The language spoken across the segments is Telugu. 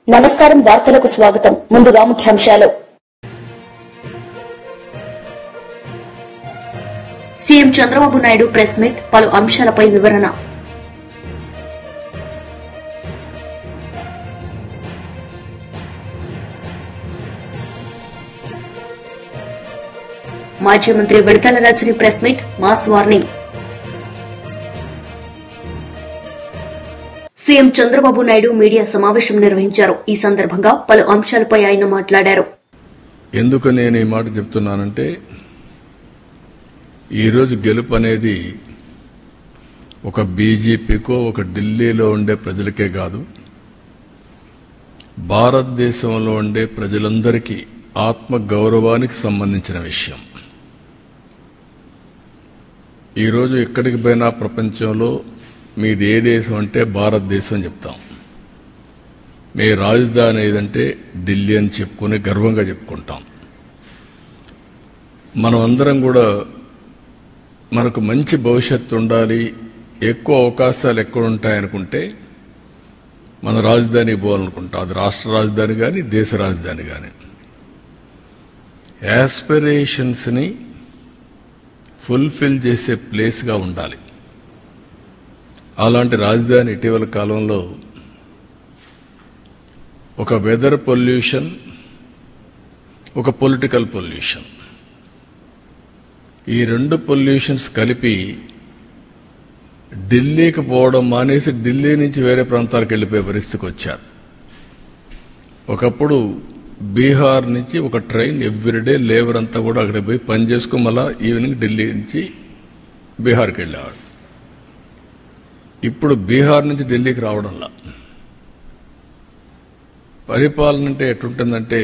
నమస్కారం. వార్తలకు స్వాగతం. ముందుగా ముఖ్యాంశాలు. CM Chandrababu Naidu press meet, పలు అంశాలపై వివరణ. మాజీ మంత్రి Vidadala Rajini press meet, mass warning. CM Chandrababu Naidu media సమావేశం నిర్వహించారు. ఈ సందర్భంగా పలు అంశాలపై ఆయన మాట్లాడారు. ఎందుకు నేను ఈ మాట చెప్తున్నానంటే, ఈరోజు గెలుపు అనేది ఒక బీజేపీకో ఒక ఢిల్లీలో ఉండే ప్రజలకే కాదు, భారతదేశంలో ఉండే ప్రజలందరికీ ఆత్మ గౌరవానికి సంబంధించిన విషయం. ఈరోజు ఎక్కడికి పోయినా ప్రపంచంలో మీది ఏ దేశం అంటే భారతదేశం చెప్తాం, మీ రాజధాని ఏదంటే ఢిల్లీ అని చెప్పుకుని గర్వంగా చెప్పుకుంటాం. మనం అందరం కూడా మనకు మంచి భవిష్యత్తు ఉండాలి, ఎక్కువ అవకాశాలు ఎక్కడ ఉంటాయనుకుంటే మన రాజధాని పోవాలనుకుంటాం. అది రాష్ట్ర రాజధాని కానీ దేశ రాజధాని కానీ. యాస్పిరేషన్స్ని ఫుల్ఫిల్ చేసే ప్లేస్గా ఉండాలి. అలాంటి రాజధాని ఇటీవల కాలంలో ఒక వెదర్ పొల్యూషన్, ఒక పొలిటికల్ పొల్యూషన్, ఈ రెండు పొల్యూషన్స్ కలిపి ఢిల్లీకి పోవడం మానేసి ఢిల్లీ నుంచి వేరే ప్రాంతాలకు వెళ్ళిపోయే పరిస్థితికి వచ్చారు. ఒకప్పుడు బీహార్ నుంచి ఒక ట్రైన్ ఎవ్రీడే లేబర్ అంతా కూడా అక్కడికి పోయి పని చేసుకుని మళ్ళా ఈవినింగ్ ఢిల్లీ నుంచి బీహార్కి వెళ్ళేవాడు. ఇప్పుడు బీహార్ నుంచి ఢిల్లీకి రావడంలా పరిపాలన అంటే ఎట్లుంటుందంటే,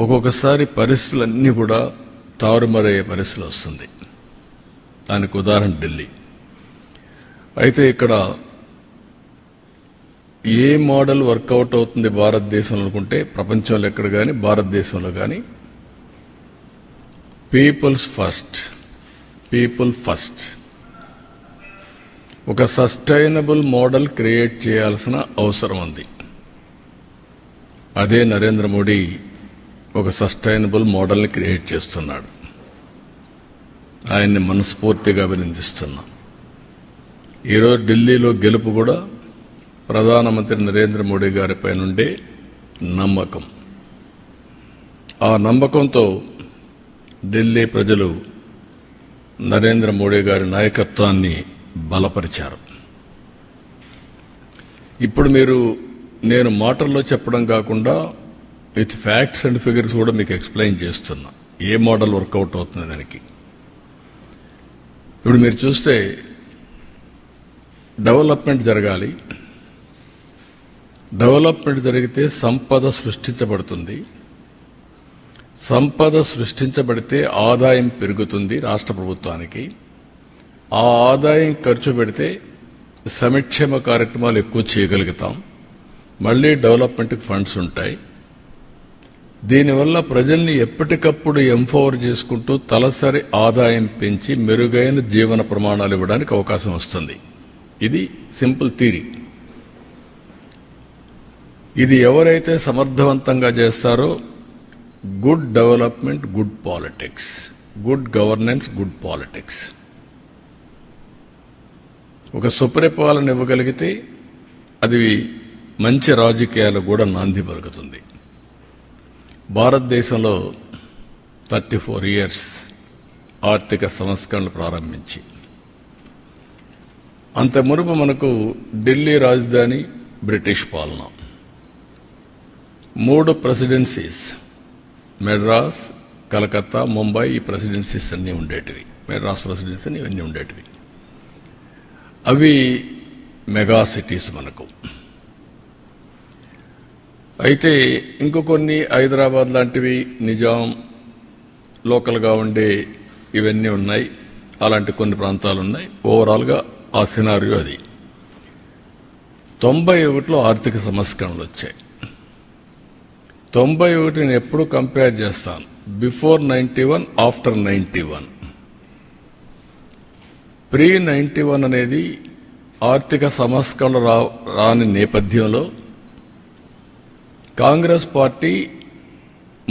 ఒక్కొక్కసారి పరిస్థితులన్నీ కూడా తారుమారయ్యే పరిస్థితులు వస్తుంది. దానికి ఉదాహరణ ఢిల్లీ. అయితే ఇక్కడ ఏ మోడల్ వర్కౌట్ అవుతుంది భారతదేశంలో అనుకుంటే, ప్రపంచంలో ఎక్కడ కానీ భారతదేశంలో కానీ పీపుల్స్ ఫస్ట్, పీపుల్ ఫస్ట్, ఒక సస్టైనబుల్ మోడల్ క్రియేట్ చేయాల్సిన అవసరం ఉంది. అదే నరేంద్ర మోడీ ఒక సస్టైనబుల్ మోడల్ని క్రియేట్ చేస్తున్నాడు. ఆయన్ని మనస్ఫూర్తిగా అభినందిస్తున్నాం. ఈరోజు ఢిల్లీలో గెలుపు కూడా ప్రధానమంత్రి నరేంద్ర మోడీ గారిపై నుండే నమ్మకం. ఆ నమ్మకంతో ఢిల్లీ ప్రజలు నరేంద్ర మోడీ గారి నాయకత్వాన్ని బలపరిచారు. ఇప్పుడు నేను మాటల్లో చెప్పడం కాకుండా విత్ ఫ్యాక్ట్స్ అండ్ ఫిగర్స్ కూడా మీకు ఎక్స్ప్లెయిన్ చేస్తున్నా ఏ మోడల్ వర్కౌట్ అవుతుంది దానికి. ఇప్పుడు మీరు చూస్తే డెవలప్మెంట్ జరగాలి. డెవలప్మెంట్ జరిగితే సంపద సృష్టించబడుతుంది. సంపద సృష్టించబడితే ఆదాయం పెరుగుతుంది రాష్ట్ర ప్రభుత్వానికి. ఆ ఆదాయం ఖర్చు పెడితే సంక్షేమ కార్యక్రమాలు ఎక్కువ చేయగలుగుతాం. మళ్లీ డెవలప్మెంట్కి ఫండ్స్ ఉంటాయి. దీనివల్ల ప్రజల్ని ఎప్పటికప్పుడు ఎంపవర్ చేసుకుంటూ తలసరి ఆదాయం పెంచి మెరుగైన జీవన ప్రమాణాలు ఇవ్వడానికి అవకాశం వస్తుంది. ఇది సింపుల్ థియరీ. ఇది ఎవరైతే సమర్థవంతంగా చేస్తారో good development, good politics, good governance, good politics, ఒక సుపరిపాలన ఇవ్వగలిగితే అది మంచి రాజకీయాలకు కూడా నాంది పలుకుతుంది. భారతదేశంలో 34 ఇయర్స్ ఆర్థిక సంస్కరణలు ప్రారంభించి అంత మునుపు మనకు ఢిల్లీ రాజధాని బ్రిటిష్ పాలన, 3 ప్రెసిడెన్సీస్, మెడ్రాస్, కలకత్తా, ముంబై, ఈ ప్రెసిడెన్సీస్ అన్నీ ఉండేటివి. మెడ్రాస్ ప్రెసిడెన్సీ అని ఇవన్నీ ఉండేటివి. అవి మెగా సిటీస్ మనకు. అయితే ఇంకో కొన్ని హైదరాబాద్ లాంటివి, నిజాం లోకల్గా ఉండే ఇవన్నీ ఉన్నాయి. అలాంటి కొన్ని ప్రాంతాలు ఉన్నాయి. ఓవరాల్గా ఆ సినారియో అది. 91లో ఆర్థిక సంస్కరణలు వచ్చాయి. 91 నేను ఎప్పుడు కంపేర్ చేస్తాను, బిఫోర్ 91, ఆఫ్టర్ 91. ప్రీ 91 అనేది ఆర్థిక సంస్కరణ రాని నేపథ్యంలో కాంగ్రెస్ పార్టీ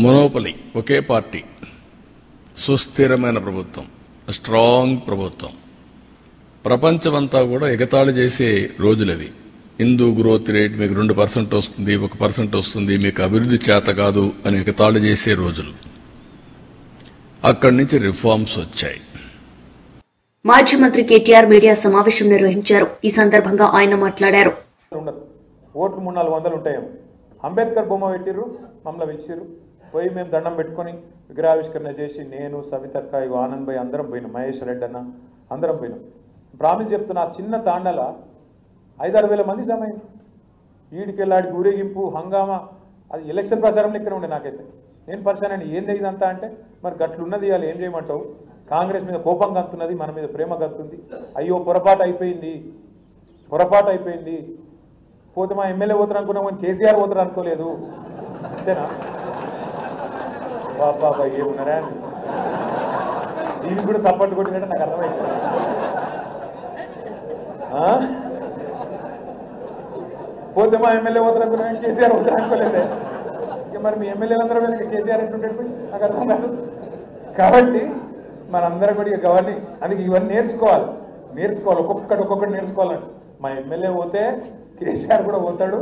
మొనోపలి, ఒకే పార్టీ, సుస్థిరమైన ప్రభుత్వం, స్ట్రాంగ్ ప్రభుత్వం, ప్రపంచమంతా కూడా ఎగతాళి చేసే రోజులవి. హిందూ గ్రోత్ రేట్ మీకు 2% వస్తుంది, 1% వస్తుంది, మీకు అభివృద్ధి చేత కాదు అని ఎగతాళి చేసే రోజులు. అక్కడి నుంచి రిఫార్మ్స్ వచ్చాయి. మాజీ మంత్రి కేటీఆర్ మీడియా సమావేశం నిర్వహించారు. ఈ సందర్భంగా ఆయన మాట్లాడారు. ఓట్లు 300-400 ఉంటాయేమో. అంబేద్కర్ బొమ్మ పెట్టిర్రు, మమ్మల్ని పిలిచిర్రు, పోయి మేము దండం పెట్టుకుని విగ్రహావిష్కరణ చేసి నేను, సవితక్క, ఆనంద్ భాయ్ అందరం పోయినాం, మహేష్ రెడ్డి అన్న అందరం పోయినాం. ప్రామిస్ చెప్తున్నా, చిన్న తాండల 5-6 వేల మంది జమ అయింది. ఈడికెళ్ళాడికి ఊరేగింపు, హంగామా, అది ఎలక్షన్ ప్రచారం లెక్కనే ఉండే. నాకైతే నేను పరిశానండి, ఏంది ఇదంతా అంటే, మరి గట్లున్నది, ఇవాళ ఏం చేయమంటావు, కాంగ్రెస్ మీద కోపం గంతున్నది, మన మీద ప్రేమ గంతుంది, అయ్యో పొరపాటు అయిపోయింది, పోతే మా ఎమ్మెల్యే పోతారు అనుకున్నాం కానీ కేసీఆర్ పోతారు అనుకోలేదు, అంతేనా బాబా ఏమున్నారా, దీనికి కూడా సపోర్ట్ కొట్టినట్టు నాకు అర్థమైంది. పోతే మా ఎమ్మెల్యే పోతారు అనుకున్నాం కానీ కేసీఆర్ పోతారు అనుకోలేదే. ఇక మరి మీ ఎమ్మెల్యేలందరూ మీద కేసీఆర్ ఎట్లుంటే నాకు అర్థం కాదు. కాబట్టి మనందరం కూడా ఇక గవర్నీ అందుకే ఇవన్నీ నేర్చుకోవాలి, ఒక్కొక్కటి నేర్చుకోవాలండి. మా ఎమ్మెల్యే పోతే కేసీఆర్ కూడా పోతాడు,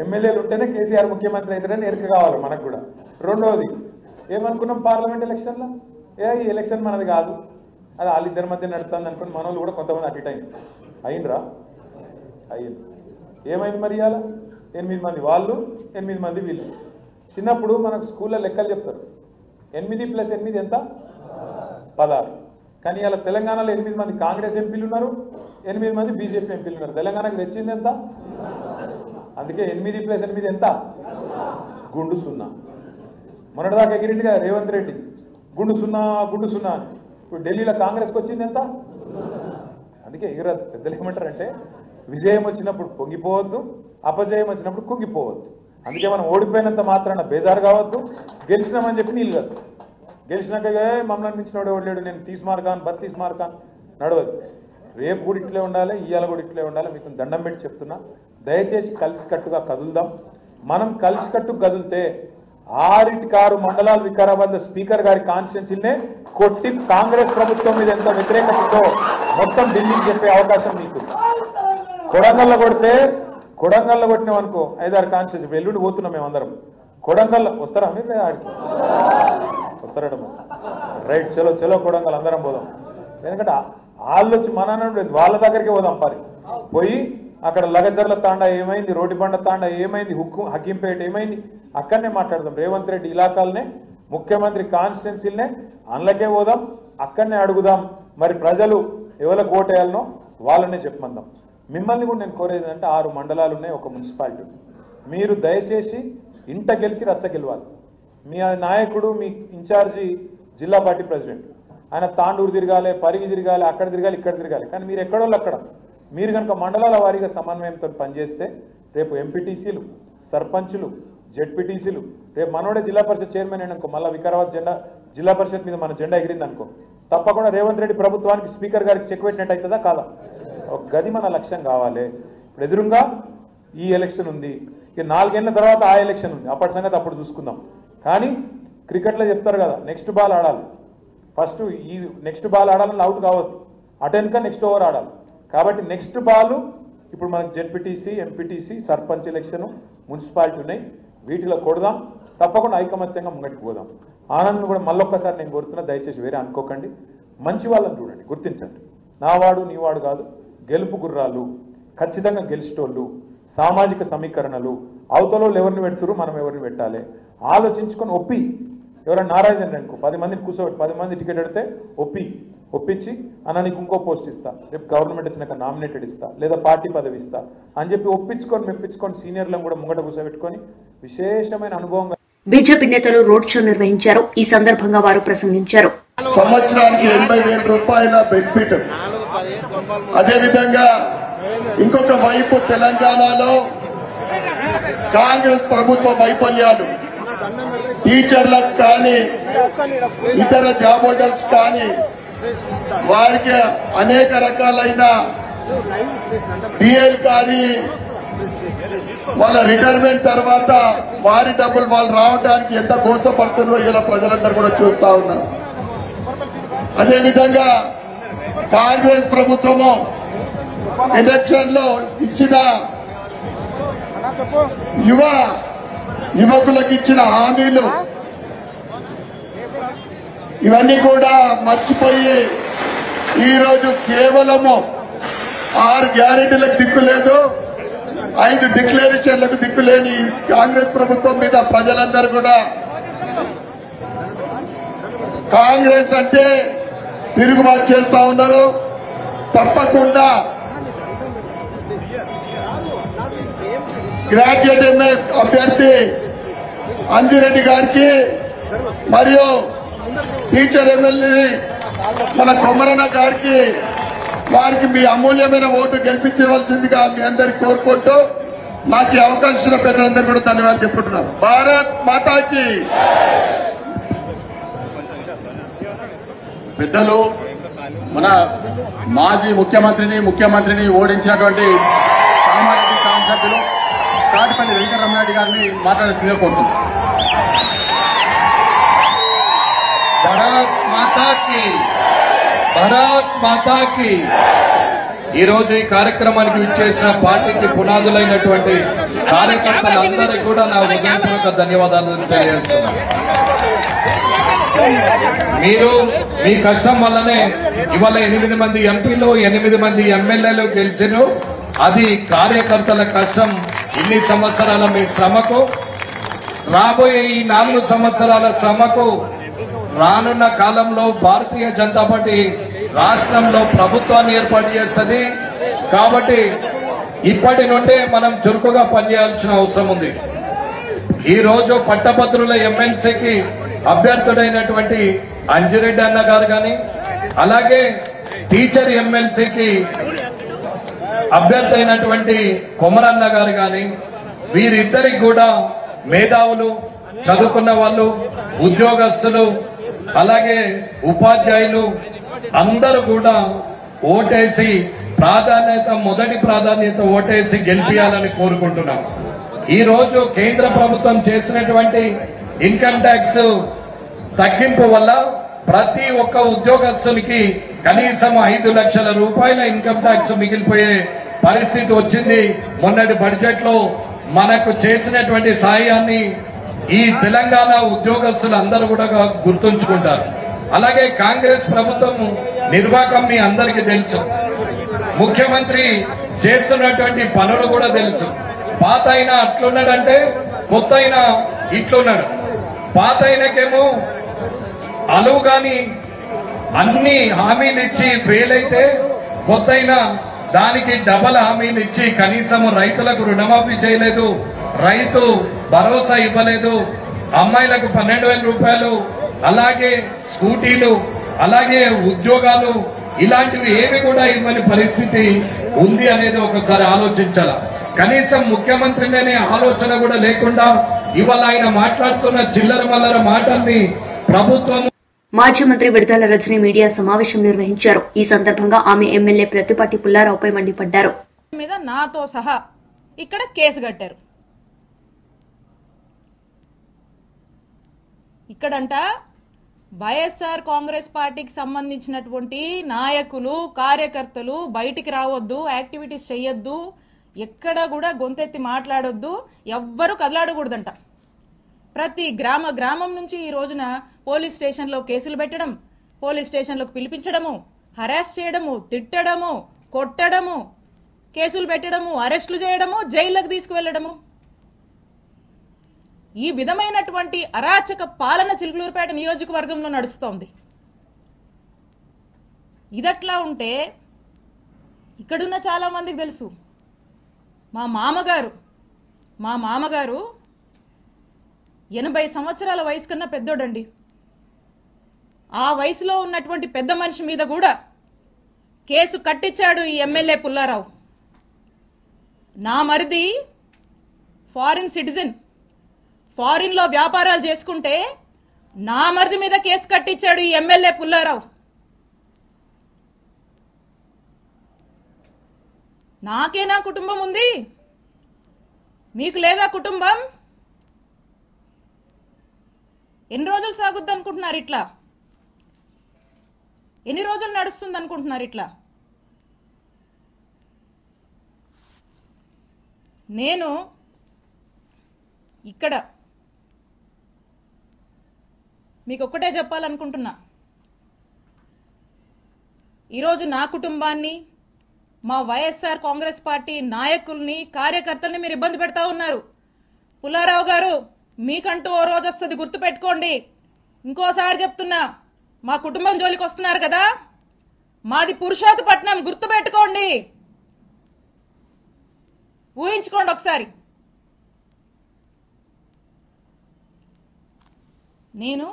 ఎమ్మెల్యేలు ఉంటేనే కేసీఆర్ ముఖ్యమంత్రి అవుతాడని ఎరుక కావాలి మనకు కూడా. రెండవది ఏమనుకున్నాం, పార్లమెంట్ ఎలక్షన్లో ఈ ఎలక్షన్ మనది కాదు, అది వాళ్ళిద్దరి మధ్య నడుతుంది అనుకుని మన వాళ్ళు కూడా కొంతమంది అటు ఇటు అయిండ్రా. ఏమైంది మరి ఇవాళ 8 మంది వాళ్ళు, 8 మంది వీళ్ళు. చిన్నప్పుడు మనకు స్కూల్లో లెక్కలు చెప్తారు, 8 + 8 ఎంత, 16. కానీ ఇలా తెలంగాణలో 8 మంది కాంగ్రెస్ ఎంపీలు ఉన్నారు, 8 మంది బీజేపీ ఎంపీలు ఉన్నారు. తెలంగాణకు తెచ్చింది ఎంత, అందుకే 8 + 8 ఎంత, గుండు 0. మొన్నటిదాకా ఎగిరింది కదా రేవంత్ రెడ్డి, గుండు 0 అని. ఇప్పుడు ఢిల్లీలో కాంగ్రెస్కి వచ్చింది ఎంత, అందుకే ఎగిరద్దు. పెద్దలు ఏమంటారంటే, విజయం వచ్చినప్పుడు పొంగిపోవద్దు, అపజయం వచ్చినప్పుడు కుంగిపోవద్దు. అందుకే మనం ఓడిపోయినంత మాత్రాన బేజారు కావద్దు, గెలిచినామని చెప్పి నీళ్ళు కాదు. గెలిచినాక మమ్మల్ని మించినోడు ఎవడలేడు, నేను 30 మార్కాను 32 మార్కాను నడవదు. రేపు కూడా ఇట్లే ఉండాలి, ఇవాళ కూడా ఇట్లే ఉండాలి. మీకు దండం పెట్టి చెప్తున్నా, దయచేసి కలిసికట్టుగా కదులుదాం. మనం కలిసికట్టుకు కదిలితే 6 మండలాలు వికారాబాద్ స్పీకర్ గారి కాన్స్టిట్యున్సీనే కొట్టి కాంగ్రెస్ ప్రభుత్వం మీద ఎంత వ్యతిరేకతతో మొత్తం ఢిల్లీకి చెప్పే అవకాశం మీకు. కొడంగల్లో కొట్టినాం అనుకో 5-6 కాన్స్టిట్యున్సీ. ఎల్లుండి పోతున్నాం మేమందరం కొడంగల్లో. వస్తారా మీరు ఆడికి? వస్తారట రైట్, చలో కొడంగల్ అందరం పోదాం. ఎందుకంటే వాళ్ళు వచ్చి మన వాళ్ళ దగ్గరికి పోదాం. పోయి అక్కడ లగచర్ల తాండా ఏమైంది, రోడ్డిబండ తాండా ఏమైంది, హకీంపేట ఏమైంది, అక్కడనే మాట్లాడదాం. రేవంత్ రెడ్డి ఇలాకాలనే, ముఖ్యమంత్రి కాన్స్టిట్యున్సీలనే అందులోకే పోదాం, అక్కడనే అడుగుదాం. మరి ప్రజలు ఎవరికి ఓటేయాలనో వాళ్ళనే చెప్పమందాం. మిమ్మల్ని కూడా నేను కోరేది అంటే 6 మండలాలు ఉన్నాయి, ఒక మున్సిపాలిటీ. మీరు దయచేసి ఇంట గెలిచి రచ్చ గెలవాలి. మీ నాయకుడు, మీ ఇన్ఛార్జి జిల్లా పార్టీ ప్రెసిడెంట్, ఆయన తాండూరు తిరగాలి, పరిగి తిరగాలి, అక్కడ తిరగాలి, ఇక్కడ తిరగాలి. కానీ మీరు ఎక్కడోళ్ళు అక్కడ. మీరు కనుక మండలాల వారీగా సమన్వయంతో పనిచేస్తే రేపు ఎంపీటీసీలు, సర్పంచులు, జెడ్పీటీసీలు, రేపు మనోడే జిల్లా పరిషత్ చైర్మన్ అయిననుకో, మళ్ళీ వికారాబాద్ జిల్లా పరిషత్ మీద మన జెండా ఎగిరింది అనుకో, తప్పకుండా రేవంత్ రెడ్డి ప్రభుత్వానికి స్పీకర్ గారికి చెక్ పెట్టినట్టు అవుతుందా కాదా? ఒక గది మన లక్ష్యం కావాలి. ఇప్పుడు ఎదురుగా ఈ ఎలక్షన్ ఉంది, ఇక 4 ఏళ్ల తర్వాత ఆ ఎలక్షన్ ఉంది, అప్పటి సంగతి అప్పుడు చూసుకుందాం. కానీ క్రికెట్లో చెప్తారు కదా, నెక్స్ట్ బాల్ ఆడాలి. ఫస్ట్ ఈ నెక్స్ట్ బాల్ ఆడాలని అవుట్ కావద్దు, అటెన్క నెక్స్ట్ ఓవర్ ఆడాలి. కాబట్టి నెక్స్ట్ బాల్ ఇప్పుడు మనకు ZPTC, MPTC, sarpanch election, municipality ఉన్నాయి. వీటిలో కొడదాం, తప్పకుండా ఐకమత్యంగా ముంగటికి పోదాం. ఆనంద్ కూడా మళ్ళొక్కసారి నేను కోరుతున్నా, దయచేసి వేరే అనుకోకండి, మంచి వాళ్ళని చూడండి, గుర్తించండి. నావాడు నీవాడు కాదు, గెలుపు గుర్రాలు, ఖచ్చితంగా గెలిచేటోళ్ళు, సామాజిక సమీకరణలు, అవతలలో ఎవరిని పెడుతురు, మనం ఎవరిని పెట్టాలి ఆలోచించుకొని ఒప్పి. ఎవరైనా నారాయణ అనుకో 10 మందిని కూర్చోబెట్టి 10 మంది టికెట్ పెడితే ఒప్పించి అన్న నీకు ఇంకో పోస్ట్ ఇస్తా, రేపు గవర్నమెంట్ వచ్చినాక నామినేటెడ్ ఇస్తా, లేదా పార్టీ పదవి ఇస్తా అని చెప్పి మెప్పించుకొని సీనియర్లను కూడా ముంగట కూర్చోబెట్టుకొని విశేషమైన అనుభవంగా. బీజేపీ నేతలు రోడ్ షో నిర్వహించారు. ఈ సందర్భంగా వారు ప్రసంగించారు. సంవత్సరానికి 80,000 రూపాయల బెనిఫిట్. అదేవిధంగా ఇంకొక వైపు తెలంగాణలో కాంగ్రెస్ ప్రభుత్వ వైఫల్యాలు, టీచర్లకు కానీ ఇతర జాబ్ హోల్డర్స్ కానీ వారికి అనేక రకాలైన డిఎల్ కానీ వాళ్ళ రిటైర్మెంట్ తర్వాత వారి డబ్బులు వాళ్ళు రావడానికి ఎంత గోసపడుతుందో ఇలా ప్రజలందరూ కూడా చూస్తా ఉన్నారు. అదేవిధంగా కాంగ్రెస్ ప్రభుత్వము ఎలక్షన్ లో ఇచ్చిన యువకులకు ఇచ్చిన హామీలు ఇవన్నీ కూడా మర్చిపోయి ఈరోజు కేవలము 6 గ్యారెంటీలకు దిక్కు లేదు, 5 డిక్లరేషన్లకు దిక్కు లేని కాంగ్రెస్ ప్రభుత్వం మీద ప్రజలందరూ కూడా కాంగ్రెస్ అంటే తిరుగుబాటు చేస్తా ఉన్నారు. తప్పకుండా గ్రాడ్యుయేట్ ఎంఏ అభ్యర్థి అంజిరెడ్డి గారికి మరియు టీచర్ ఎమ్మెల్యే మన కొమరన్న గారికి వారికి మీ అమూల్యమైన ఓటు గెలిపించవలసిందిగా మీ అందరికి కోరుకుంటూ నాకు ఈ అవకాశం పెట్టినందుకు కూడా ధన్యవాదాలు చెప్పుకుంటున్నాను. భారత్ మాతాకి. పెద్దలు మన మాజీ ముఖ్యమంత్రిని ఓడించినటువంటి కామారెడ్డి శాసనసభ్యులు తాటిపల్లి వెంకటరమణారెడ్డి గారిని మాట్లాడాల్సిందిగా కోరుతున్నాను. భారత్ మాతాకి, భారత్ మాతాకి. ఈరోజు ఈ కార్యక్రమానికి విచ్చేసిన పార్టీకి పునాదులైనటువంటి కార్యకర్తలందరికీ కూడా నా హృదయపూర్వక ధన్యవాదాలు తెలియజేస్తున్నాను. మీరు మీ కష్టం వల్లనే ఇవాళ 8 మంది ఎంపీలు 8 మంది ఎమ్మెల్యేలు గెలిచారు. అది కార్యకర్తల కష్టం. ఇన్ని సంవత్సరాల మీ శ్రమకు, రాబోయే ఈ 4 సంవత్సరాల శ్రమకు రానున్న కాలంలో భారతీయ జనతా పార్టీ రాష్ట్రంలో ప్రభుత్వాన్ని ఏర్పాటు చేస్తుంది. కాబట్టి ఇప్పటి నుండే మనం చురుకుగా పనిచేయాల్సిన అవసరం ఉంది. ఈ రోజు పట్టభద్రుల ఎమ్మెల్సీకి అభ్యర్థుడైనటువంటి అంజిరెడ్డి అన్న గారు కానీ, అలాగే టీచర్ ఎమ్మెల్సీకి అభ్యర్థి అయినటువంటి కొమరన్న గారు కానీ, వీరిద్దరికి కూడా మేధావులు, చదువుకున్న వాళ్ళు, ఉద్యోగస్తులు, అలాగే ఉపాధ్యాయులు అందరూ కూడా ఓటేసి మొదటి ప్రాధాన్యత ఓటేసి గెలిపించాలని కోరుకుంటున్నాం. ఈ రోజు కేంద్ర ప్రభుత్వం చేసినటువంటి ఇన్కమ్ ట్యాక్స్ తగ్గింపు వల్ల ప్రతి ఒక్క ఉద్యోగస్తునికి కనీసం 5 లక్షల రూపాయల ఇన్కమ్ ట్యాక్స్ మిగిలిపోయే పరిస్థితి వచ్చింది. మొన్నటి బడ్జెట్ లో మనకు చేసినటువంటి సాయాన్ని ఈ తెలంగాణ ఉద్యోగస్తులు అందరూ కూడా గుర్తుంచుకుంటారు. అలాగే కాంగ్రెస్ ప్రభుత్వం నిర్వాహకం మీ అందరికీ తెలుసు. ముఖ్యమంత్రి చేస్తున్నటువంటి పనులు కూడా తెలుసు. పాత అయినా అట్లున్నాడంటే కొత్త అయినా ఇట్లున్నాడు. పాత అయినకేమో అలువు గాని అన్ని హామీలు ఇచ్చి ఫెయిల్ అయితే, కొత్త అయినా దానికి డబల్ హామీలు ఇచ్చి కనీసం రైతులకు రుణమాఫీ చేయలేదు, రైతు భరోసా ఇవ్వలేదు, అమ్మాయిలకు 12,000 రూపాయలు, అలాగే స్కూటీలు, అలాగే ఉద్యోగాలు, ఇలాంటివి ఏవి కూడా ఇవ్వని పరిస్థితి ఉంది అనేది ఒకసారి ఆలోచించాల. కనీసం ముఖ్యమంత్రినే ఆలోచన కూడా లేకుండా ఇవాళ ఆయన మాట్లాడుతున్న చిల్లర మల్లర మాటల్ని ప్రభుత్వం. మాజీ మంత్రి విడుదల రజనీ మీడియా సమావేశం నిర్వహించారు. ఈ సందర్భంగా ఆమె ఎమ్మెల్యే ప్రతిపాటి పుల్లారావుపై మండిపడ్డారు. మీద నాతో సహా ఇక్కడ కేసు కట్టారు. ఇక్కడంట వైఎస్ఆర్ కాంగ్రెస్ పార్టీకి సంబంధించినటువంటి నాయకులు, కార్యకర్తలు బయటికి రావద్దు, యాక్టివిటీస్ చెయ్యొద్దు, ఎక్కడ కూడా గొంతెత్తి మాట్లాడొద్దు, ఎవ్వరూ కదలాడకూడదంట. ప్రతి గ్రామం నుంచి ఈ రోజున పోలీస్ స్టేషన్లో కేసులు పెట్టడం, పోలీస్ స్టేషన్లకు పిలిపించడము, హరాస్ చేయడము, తిట్టడము, కొట్టడము, కేసులు పెట్టడము, అరెస్టులు చేయడము, జైళ్లకు తీసుకువెళ్లడము, ఈ విధమైనటువంటి అరాచక పాలన చిలుకలూరుపేట నియోజకవర్గంలో నడుస్తోంది. ఇదట్లా ఉంటే ఇక్కడున్న చాలా మందికి తెలుసు, మా మామగారు 80 సంవత్సరాల వయసు కన్నా పెద్దోడండి. ఆ వయసులో ఉన్నటువంటి పెద్ద మనిషి మీద కూడా కేసు కట్టించాడు ఈ ఎమ్మెల్యే పుల్లారావు. నా మరిది ఫారిన్ సిటిజన్, ఫారిన్ లో వ్యాపారాలు చేసుకుంటే నా మరిది మీద కేసు కట్టించాడు ఈ ఎమ్మెల్యే పుల్లారావు. నాకేనా కుటుంబం ఉంది, మీకు లేదా కుటుంబం? ఎన్ని రోజులు సాగుద్ది అనుకుంటున్నారు ఇట్లా? ఎన్ని రోజులు నడుస్తుంది అనుకుంటున్నారు ఇట్లా? నేను ఇక్కడ మీకు ఒక్కటే చెప్పాలనుకుంటున్నా, ఈరోజు నా కుటుంబాన్ని, మా వైఎస్ఆర్ కాంగ్రెస్ పార్టీ నాయకుల్ని, కార్యకర్తల్ని మీరు ఇబ్బంది పెడతా ఉన్నారు. పుల్లారావు గారు, మీకంటూ ఓ రోజు వస్తుంది, గుర్తుపెట్టుకోండి. ఇంకోసారి చెప్తున్నా, మా కుటుంబం జోలికి వస్తున్నారు కదా, మాది పురుషోత్తపట్నం, గుర్తుపెట్టుకోండి, ఊహించుకోండి ఒకసారి. నేను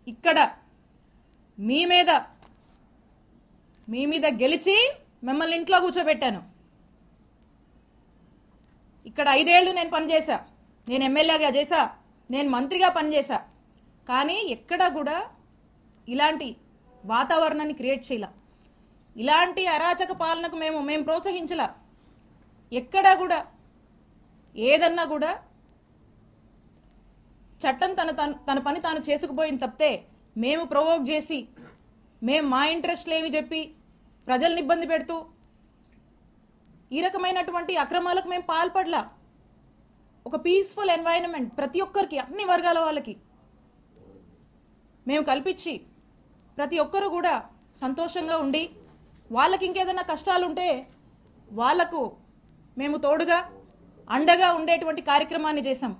ఇక్కడ మీ మీద గెలిచి మిమ్మల్ని ఇంట్లో కూర్చోబెట్టాను. ఇక్కడ 5 ఏళ్లు నేను పనిచేశా, నేను ఎమ్మెల్యేగా చేశా, నేను మంత్రిగా పనిచేశా. కానీ ఎక్కడా కూడా ఇలాంటి వాతావరణాన్ని క్రియేట్ చేయలా, ఇలాంటి అరాచక పాలనకు మేము ప్రోత్సహించలా. ఎక్కడా కూడా ఏదన్నా కూడా చట్టం తన పని తాను చేసుకుపోయింది తప్పితే మేము ప్రొవోక్ చేసి, మేము మా ఇంట్రెస్ట్లు ఏమి చెప్పి ప్రజల్ని ఇబ్బంది పెడుతూ ఈ రకమైనటువంటి అక్రమాలకు మేము పాల్పడలా. ఒక పీస్ఫుల్ ఎన్వైరన్మెంట్ ప్రతి ఒక్కరికి, అన్ని వర్గాల వాళ్ళకి మేము కల్పించి ప్రతి ఒక్కరు కూడా సంతోషంగా ఉండి, వాళ్ళకి ఇంకేదైనా కష్టాలుంటే వాళ్లకు మేము తోడుగా అండగా ఉండేటువంటి కార్యక్రమాన్ని చేశాం.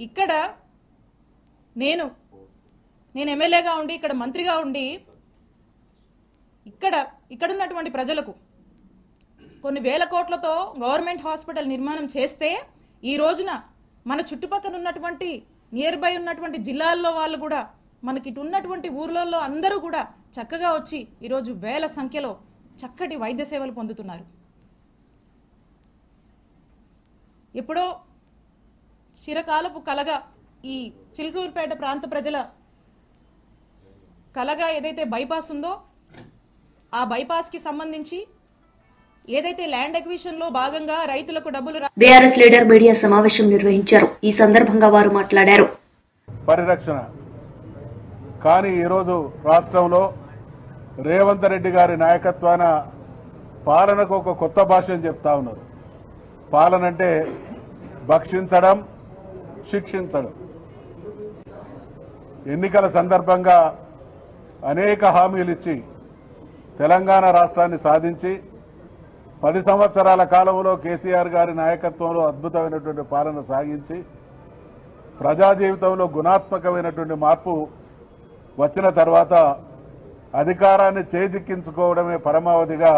ఇక్కడ నేను ఎమ్మెల్యేగా ఉండి, ఇక్కడ మంత్రిగా ఉండి, ఇక్కడ ఉన్నటువంటి ప్రజలకు కొన్ని వేల కోట్లతో గవర్నమెంట్ హాస్పిటల్ నిర్మాణం చేస్తే, ఈ రోజున మన చుట్టుపక్కల ఉన్నటువంటి నియర్ బై ఉన్నటువంటి జిల్లాల్లో వాళ్ళు కూడా, మనకి ఇటు ఉన్నటువంటి ఊర్లలో అందరూ కూడా చక్కగా వచ్చి ఈరోజు వేల సంఖ్యలో చక్కటి వైద్య సేవలు పొందుతున్నారు. ఎప్పుడో చిరకాలపు కలగా ఈ చిలుకూరుపేట ప్రాంత ప్రజల కలగా ఏదైతే బైపాస్ ఉందో, ఆ బైపాస్ కి సంబంధించి ఏదైతే ల్యాండ్ ఎక్విజిషన్ లో భాగంగా రైతులకు డబ్బులు బీఆర్ఎస్ లీడర్ మీడియా సమావేశం నిర్వహించారు. ఈ సందర్భంగా వారు మాట్లాడారు. పరిరక్షణ కానీ ఈరోజు రాష్ట్రంలో రేవంత్ రెడ్డి గారి నాయకత్వాన పాలనకు ఒక కొత్త భాషను చెప్తా ఉన్నారు. పాలన అంటే భక్షించడం, శిక్షించడం. ఎన్నికల సందర్భంగా అనేక హామీలు ఇచ్చి తెలంగాణ రాష్ట్రాన్ని సాధించి 10 సంవత్సరాల కాలంలో కేసీఆర్ గారి నాయకత్వంలో అద్భుతమైనటువంటి పాలన సాగించి ప్రజా జీవితంలో గుణాత్మకమైనటువంటి మార్పు వచ్చిన తర్వాత అధికారాన్ని చేజిక్కించుకోవడమే పరమావధిగా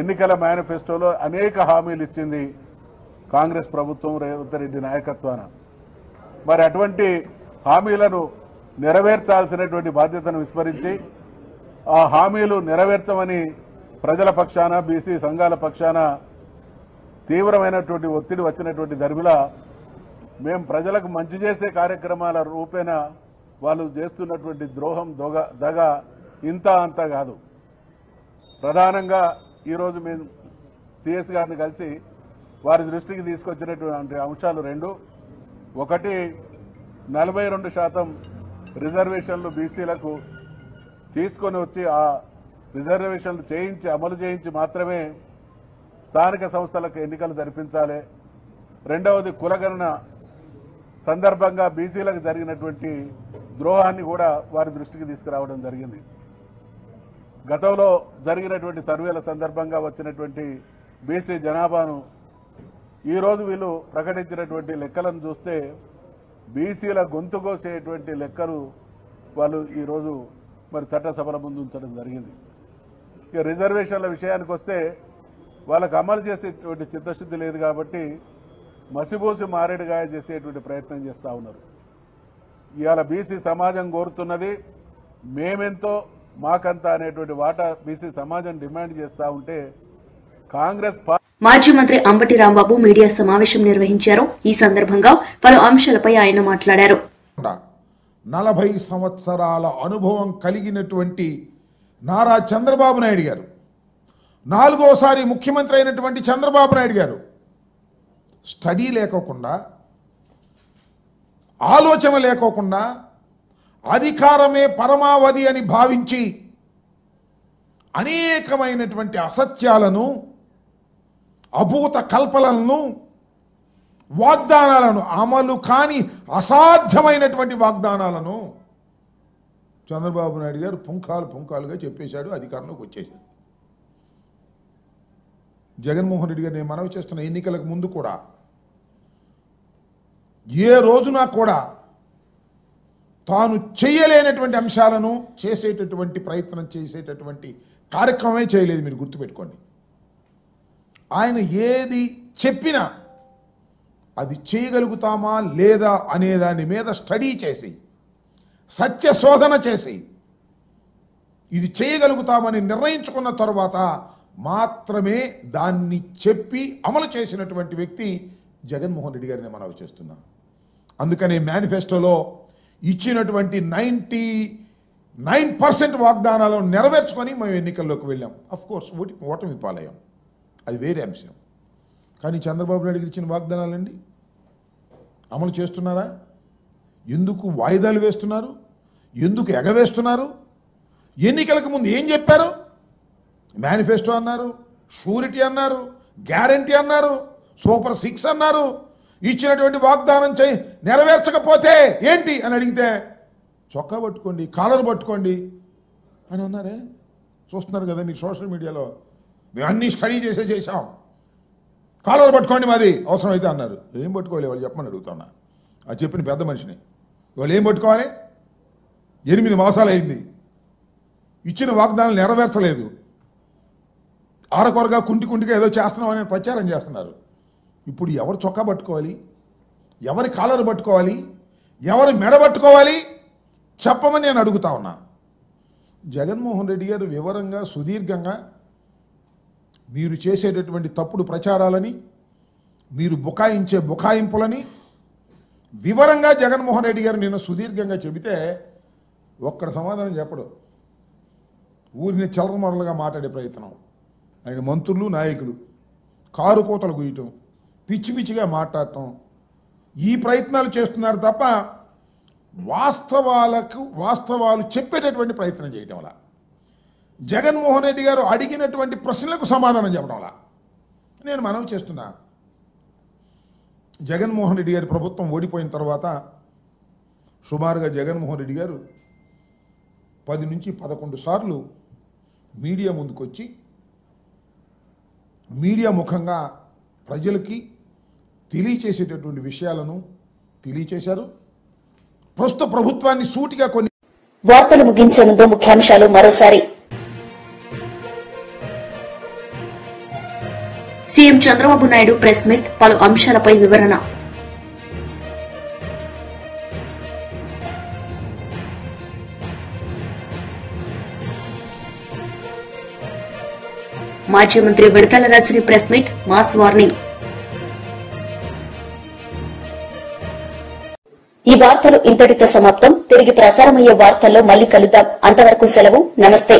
ఎన్నికల మేనిఫెస్టోలో అనేక హామీలు ఇచ్చింది కాంగ్రెస్ ప్రభుత్వం రేవంత్ రెడ్డి నాయకత్వాన. మరి అటువంటి హామీలను నెరవేర్చాల్సినటువంటి బాధ్యతను విస్మరించి ఆ హామీలు నెరవేర్చమని ప్రజల పక్షాన, బీసీ సంఘాల పక్షాన తీవ్రమైనటువంటి ఒత్తిడి వచ్చినటువంటి దరిమిలా మేము ప్రజలకు మంచి చేసే కార్యక్రమాల రూపేణ వాళ్ళు చేస్తున్నటువంటి ద్రోహం, దగ ఇంత అంత కాదు. ప్రధానంగా ఈరోజు మేము సిఎస్ గారిని కలిసి వారి దృష్టికి తీసుకొచ్చినటువంటి అంశాలు 2. ఒకటి, 42% రిజర్వేషన్లు బీసీలకు తీసుకొని వచ్చి ఆ రిజర్వేషన్లు చేయించి అమలు చేయించి మాత్రమే స్థానిక సంస్థలకు ఎన్నికలు జరిపించాలి. రెండవది, కులగణన సందర్భంగా బీసీలకు జరిగినటువంటి ద్రోహాన్ని కూడా వారి దృష్టికి తీసుకురావడం జరిగింది. గతంలో జరిగినటువంటి సర్వేల సందర్భంగా వచ్చినటువంటి బీసీ జనాభాను ఈరోజు వీళ్ళు ప్రకటించినటువంటి లెక్కలను చూస్తే బీసీల గొంతుకోసేటువంటి లెక్కలు వాళ్ళు ఈరోజు మరి చట్టసభల ముందు ఉంచడం జరిగింది. ఇక రిజర్వేషన్ల విషయానికి వస్తే వాళ్ళకు అమలు చేసేటువంటి చిత్తశుద్ధి లేదు కాబట్టి మసిబూసి మారేడుగాయ చేసేటువంటి ప్రయత్నం చేస్తూ ఉన్నారు. ఇవాళ బీసీ సమాజం కోరుతున్నది మేమెంతో మాకంతా అనేటువంటి వాటా బీసీ సమాజం డిమాండ్ చేస్తూ ఉంటే కాంగ్రెస్ మాజీ మంత్రి అంబటి రాంబాబు మీడియా సమావేశం నిర్వహించారు. ఈ సందర్భంగా పలు అంశాలపై ఆయన మాట్లాడారు. 40 సంవత్సరాల అనుభవం కలిగినటువంటి నారా చంద్రబాబు నాయుడు గారు, 4వసారి ముఖ్యమంత్రి అయినటువంటి చంద్రబాబు నాయుడు గారు స్టడీ లేకోకుండా, ఆలోచన లేకోకుండా, అధికారమే పరమావధి అని భావించి అనేకమైనటువంటి అసత్యాలను, అభూత కల్పనలను, వాగ్దానాలను, అమలు కాని అసాధ్యమైనటువంటి వాగ్దానాలను చంద్రబాబు నాయుడు గారు పుంఖాలుగా చెప్పేశాడు, అధికారంలోకి వచ్చేశాడు. జగన్మోహన్ రెడ్డి గారు నేను మనవి చేస్తున్న ఎన్నికలకు ముందు కూడా ఏ రోజున కూడా తాను చేయలేనటువంటి అంశాలను చేసేటటువంటి ప్రయత్నం చేసేటటువంటి కార్యక్రమమే చేయలేదు. మీరు గుర్తుపెట్టుకోండి. ఆయన ఏది చెప్పినా అది చేయగలుగుతామా లేదా అనే దాని మీద స్టడీ చేసి, సత్య శోధన చేసి, ఇది చేయగలుగుతామని నిర్ణయించుకున్న తర్వాత మాత్రమే దాన్ని చెప్పి అమలు చేసినటువంటి వ్యక్తి జగన్మోహన్ రెడ్డి గారిని మనవి చేస్తున్నాం. అందుకనే మేనిఫెస్టోలో ఇచ్చినటువంటి 99% వాగ్దానాలను నెరవేర్చుకొని మేము ఎన్నికల్లోకి వెళ్ళాం. అఫ్కోర్స్ ఓటమి పాలయ్యాం, అది వేరే అంశం. కానీ చంద్రబాబు నాయుడు ఇచ్చిన వాగ్దానాలండి అమలు చేస్తున్నారా? ఎందుకు వాయిదాలు వేస్తున్నారు? ఎందుకు ఎగవేస్తున్నారు? ఎన్నికలకు ముందు ఏం చెప్పారు? మేనిఫెస్టో అన్నారు, షూరిటీ అన్నారు, గ్యారంటీ అన్నారు, సూపర్ 6 అన్నారు. ఇచ్చినటువంటి వాగ్దానం నెరవేర్చకపోతే ఏంటి అని అడిగితే చొక్కా పట్టుకోండి, కాలర్ పట్టుకోండి అని అన్నారే. చూస్తున్నారు కదా మీకు సోషల్ మీడియాలో. మేము అన్ని స్టడీ చేసాం, కాలర్ పట్టుకోండి మాది అవసరం అయితే అన్నారు. ఏం పట్టుకోవాలి వాళ్ళు చెప్పమని అడుగుతున్నా. అది చెప్పిన పెద్ద మనిషిని. వాళ్ళు ఏం పట్టుకోవాలి? 8 మాసాలు అయింది, ఇచ్చిన వాగ్దానాలు నెరవేర్చలేదు, ఆరకొరగా కుంటిగా ఏదో చేస్తున్నామని ప్రచారం చేస్తున్నారు. ఇప్పుడు ఎవరు చొక్కా పట్టుకోవాలి? ఎవరి కాలర్ పట్టుకోవాలి? ఎవరి మెడ పట్టుకోవాలి? చెప్పమని నేను అడుగుతా ఉన్నా. జగన్మోహన్ రెడ్డి గారు వివరంగా, సుదీర్ఘంగా మీరు చేసేటటువంటి తప్పుడు ప్రచారాలని, మీరు బుకాయించే బుకాయింపులని వివరంగా జగన్మోహన్ రెడ్డి గారు నిన్న సుదీర్ఘంగా చెబితే ఒక్కడ సమాధానం చెప్పడు. ఊరిని చలరమరలుగా మాట్లాడే ప్రయత్నం, ఆయన మంత్రులు, నాయకులు కారు కోతలు గుయ్యటం, పిచ్చిగా మాట్లాడటం, ఈ ప్రయత్నాలు చేస్తున్నారు తప్ప వాస్తవాలు చెప్పేటటువంటి ప్రయత్నం చేయటం వల్ల, జగన్మోహన్ రెడ్డి గారు అడిగినటువంటి ప్రశ్నలకు సమాధానం చెప్పడం వల్ల నేను మనవి చేస్తున్నా. జగన్మోహన్ రెడ్డి గారి ప్రభుత్వం ఓడిపోయిన తర్వాత సుమారుగా జగన్మోహన్ రెడ్డి గారు 10 నుంచి 11 సార్లు మీడియా ముందుకొచ్చి మీడియా ముఖంగా ప్రజలకి తెలియచేసేటటువంటి విషయాలను తెలియచేశారు. ప్రస్తుత ప్రభుత్వాన్ని సూటిగా కొన్ని వార్తలు ముగించే ముందు ముఖ్యాంశాలు మరోసారి. CM Chandrababu Naidu press meet, పలు అంశాలపై వివరణ. మాజీ మంత్రి Vidadala Rajini press meet, mass warning. ఈ వార్తలు ఇంతటితో సమాప్తం. తిరిగి ప్రసారమయ్యే వార్తల్లో మళ్లీ కలుద్దాం. అంతవరకు సెలవు. నమస్తే.